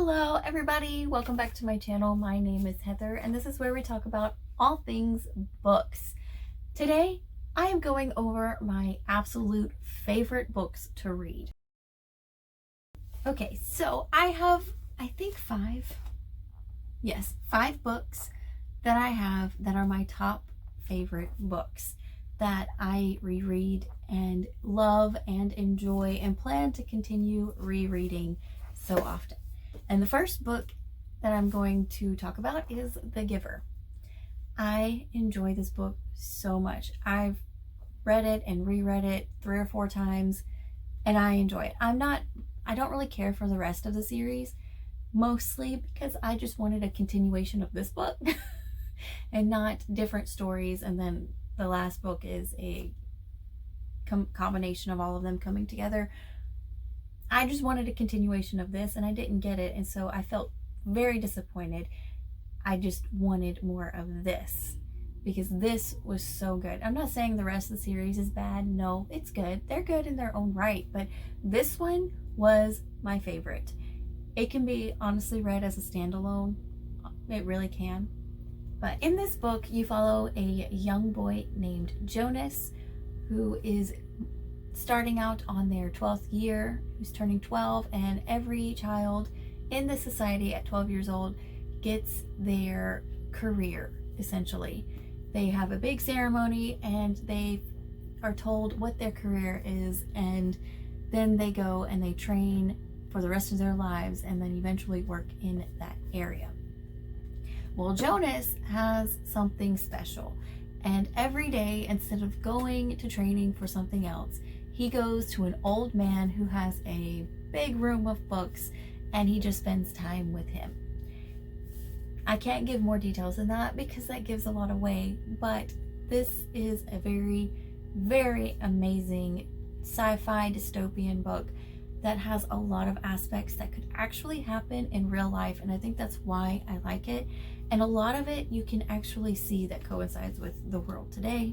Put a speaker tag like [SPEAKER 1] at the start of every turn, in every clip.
[SPEAKER 1] Hello everybody, welcome back to my channel. My name is Heather and this is where we talk about all things books. Today I am going over my absolute favorite books to read. Okay, so I have five books that I have that are my top favorite books that I reread and love and enjoy and plan to continue rereading so often. And the first book that I'm going to talk about is The Giver. I enjoy this book so much. I've read it and reread it 3 or 4 times and I enjoy it. I don't really care for the rest of the series, mostly because I just wanted a continuation of this book and not different stories, and then the last book is a combination of all of them coming together. I just wanted a continuation of this and I didn't get it, and so I felt very disappointed. I just wanted more of this because this was so good. I'm not saying the rest of the series is bad. No, it's good. They're good in their own right, but this one was my favorite. It can be honestly read as a standalone. It really can. But in this book, you follow a young boy named Jonas who is starting out on their 12th year, who's turning 12, and every child in the society at 12 years old gets their career, essentially. They have a big ceremony and they are told what their career is, and then they go and they train for the rest of their lives and then eventually work in that area. Well, Jonas has something special, and every day, instead of going to training for something else, he goes to an old man who has a big room of books and he just spends time with him. I can't give more details than that because that gives a lot away, but this is a very, very amazing sci-fi dystopian book that has a lot of aspects that could actually happen in real life, and I think that's why I like it. And a lot of it you can actually see that coincides with the world today,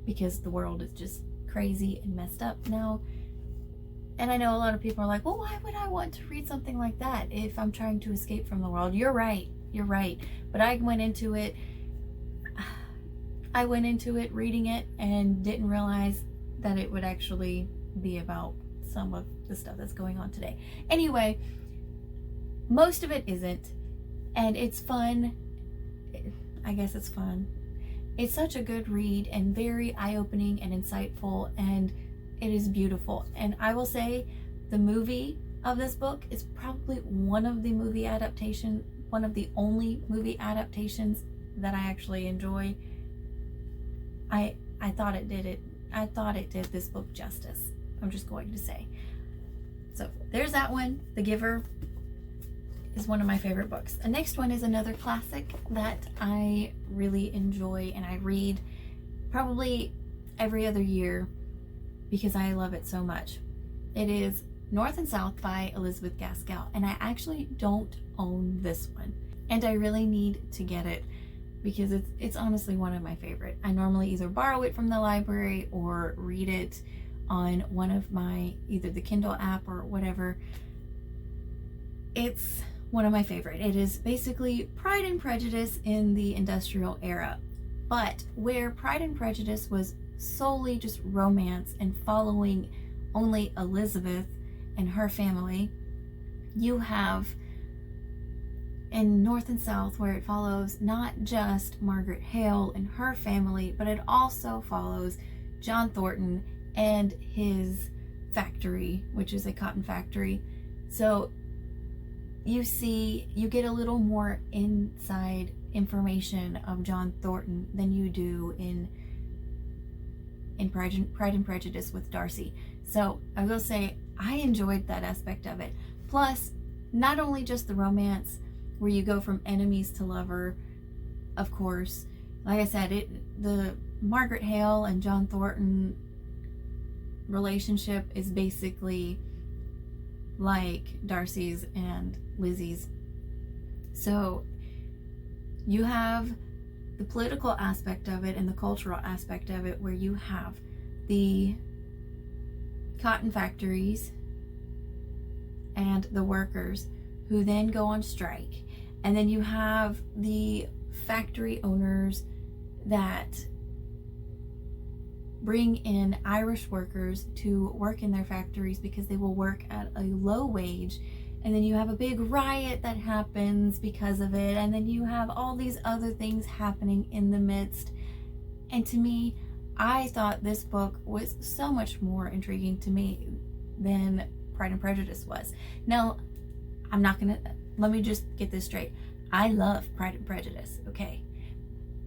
[SPEAKER 1] because the world is just crazy and messed up now. And I know a lot of people are like, well, why would I want to read something like that if I'm trying to escape from the world? You're right, but I went into it reading it and didn't realize that it would actually be about some of the stuff that's going on today. Anyway, most of it isn't, and it's fun. I guess it's fun. It's such a good read and very eye-opening and insightful, and it is beautiful. And I will say the movie of this book is probably one of the only movie adaptations that I actually enjoy. I thought it did this book justice. I'm just going to say. So there's that one. The Giver is one of my favorite books. The next one is another classic that I really enjoy and I read probably every other year because I love it so much. It is North and South by Elizabeth Gaskell, and I actually don't own this one, and I really need to get it because it's honestly one of my favorite. I normally either borrow it from the library or read it on one of my, either the Kindle app or whatever. It's one of my favorite. It is basically Pride and Prejudice in the industrial era, but where Pride and Prejudice was solely just romance and following only Elizabeth and her family, you have in North and South where it follows not just Margaret Hale and her family, but it also follows John Thornton and his factory, which is a cotton factory. So you get a little more inside information of John Thornton than you do in Pride and Prejudice with Darcy. So I will say I enjoyed that aspect of it. Plus, not only just the romance where you go from enemies to lover, of course. Like I said, the Margaret Hale and John Thornton relationship is basically like Darcy's and Lizzie's. So you have the political aspect of it and the cultural aspect of it, where you have the cotton factories and the workers who then go on strike. And then you have the factory owners that bring in Irish workers to work in their factories because they will work at a low wage. And then you have a big riot that happens because of it. And then you have all these other things happening in the midst. And to me, I thought this book was so much more intriguing to me than Pride and Prejudice was. Now, let me just get this straight. I love Pride and Prejudice, okay?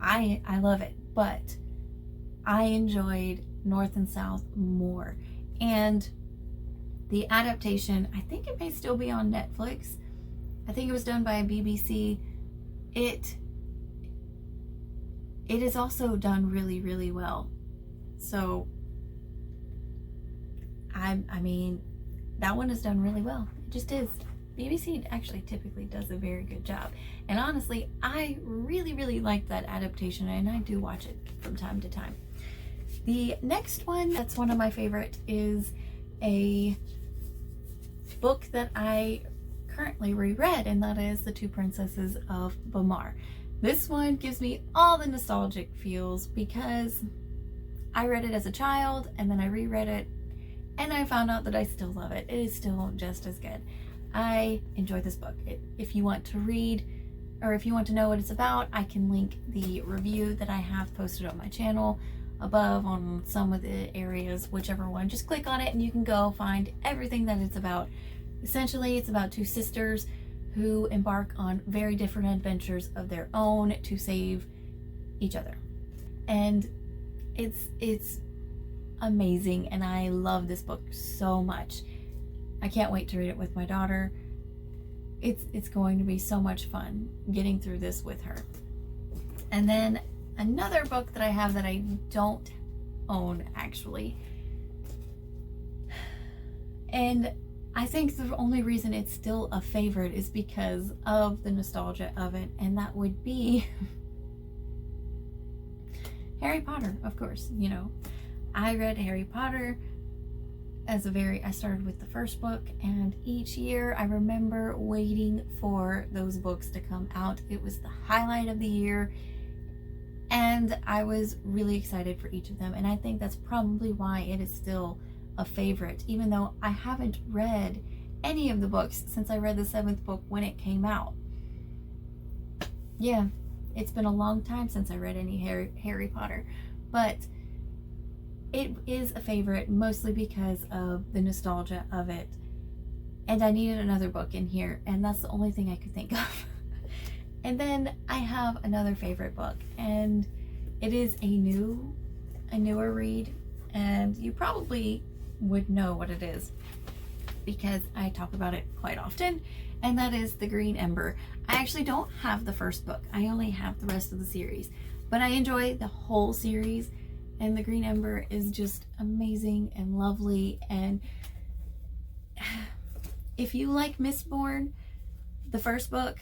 [SPEAKER 1] I love it, but I enjoyed North and South more. And the adaptation, I think it may still be on Netflix. I think it was done by BBC. It is also done really, really well. So, I mean, that one is done really well. It just is. BBC actually typically does a very good job. And honestly, I really, really like that adaptation, and I do watch it from time to time. The next one that's one of my favorite is a book that I currently reread, and that is The Two Princesses of Bamar. This one gives me all the nostalgic feels because I read it as a child and then I reread it and I found out that I still love it. It is still just as good. I enjoy this book. If you want to read or if you want to know what it's about, I can link the review that I have posted on my channel above on some of the areas, whichever one. Just click on it and you can go find everything that it's about. Essentially, it's about two sisters who embark on very different adventures of their own to save each other. And it's amazing, and I love this book so much. I can't wait to read it with my daughter. It's going to be so much fun getting through this with her. And then another book that I have that I don't own, actually. And I think the only reason it's still a favorite is because of the nostalgia of it, and that would be Harry Potter, of course. You know, I read Harry Potter I started with the first book, and each year I remember waiting for those books to come out. It was the highlight of the year, and I was really excited for each of them, and I think that's probably why it is still a favorite, even though I haven't read any of the books since I read the 7th book when it came out. Yeah, it's been a long time since I read any Harry Potter, but it is a favorite mostly because of the nostalgia of it, and I needed another book in here, and that's the only thing I could think of. And then I have another favorite book, and it is a newer read, and you probably would know what it is because I talk about it quite often, and that is The Green Ember. I actually don't have the first book. I only have the rest of the series, but I enjoy the whole series, and The Green Ember is just amazing and lovely. And if you like Mistborn, the first book,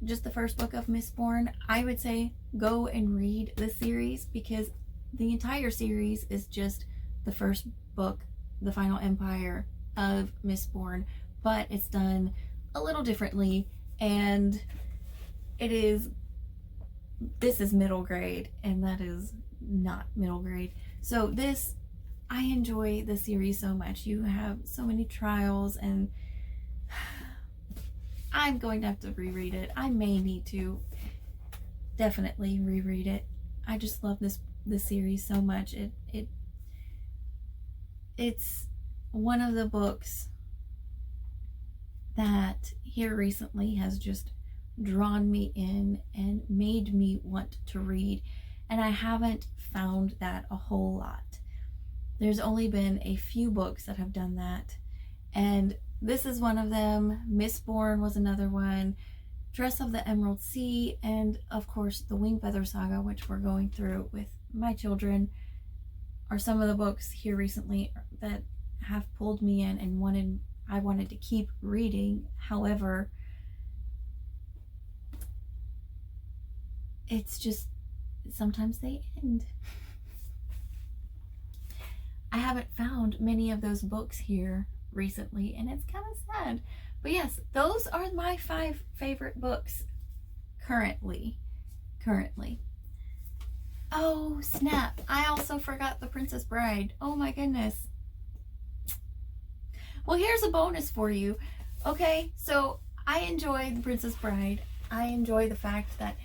[SPEAKER 1] just the first book of Mistborn, I would say go and read the series, because the entire series is just the first book, The Final Empire of Mistborn, but it's done a little differently, and this is middle grade, and that is not middle grade. So I enjoy the series so much. You have so many trials, and I'm going to have to reread it. I may need to definitely reread it. I just love this series so much. It's one of the books that here recently has just drawn me in and made me want to read, and I haven't found that a whole lot. There's only been a few books that have done that, and this is one of them. Mistborn was another one. Dress of the Emerald Sea, and of course the Wingfeather Saga, which we're going through with my children, are some of the books here recently that have pulled me in and I wanted to keep reading. However, it's just sometimes they end. I haven't found many of those books here recently, and it's kind of sad, But yes, those are my 5 favorite books currently. Oh, snap. I also forgot The Princess Bride. Oh my goodness. Well, here's a bonus for you. Okay, so I enjoy The Princess Bride. I enjoy the fact that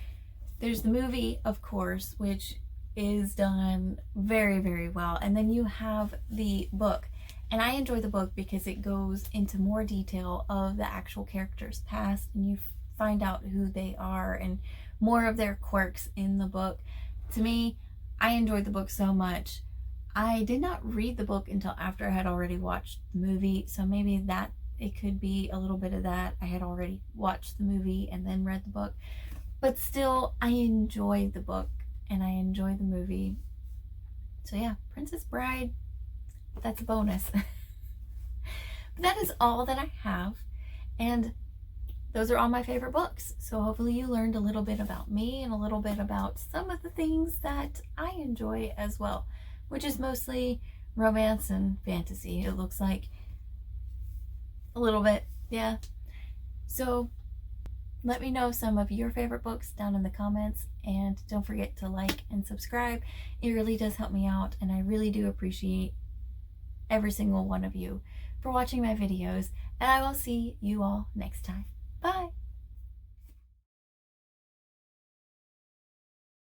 [SPEAKER 1] there's the movie, of course, which is done very, very well. And then you have the book. And I enjoy the book because it goes into more detail of the actual characters' past, and you find out who they are and more of their quirks in the book. To me, I enjoyed the book so much. I did not read the book until after I had already watched the movie, so maybe that it could be a little bit of that. I had already watched the movie and then read the book. But still, I enjoyed the book and I enjoyed the movie. So yeah, Princess Bride, that's a bonus. But that is all that I have. And those are all my favorite books. So hopefully you learned a little bit about me and a little bit about some of the things that I enjoy as well, which is mostly romance and fantasy. It looks like a little bit, yeah. So let me know some of your favorite books down in the comments, and don't forget to like and subscribe. It really does help me out, and I really do appreciate every single one of you for watching my videos, and I will see you all next time. Bye!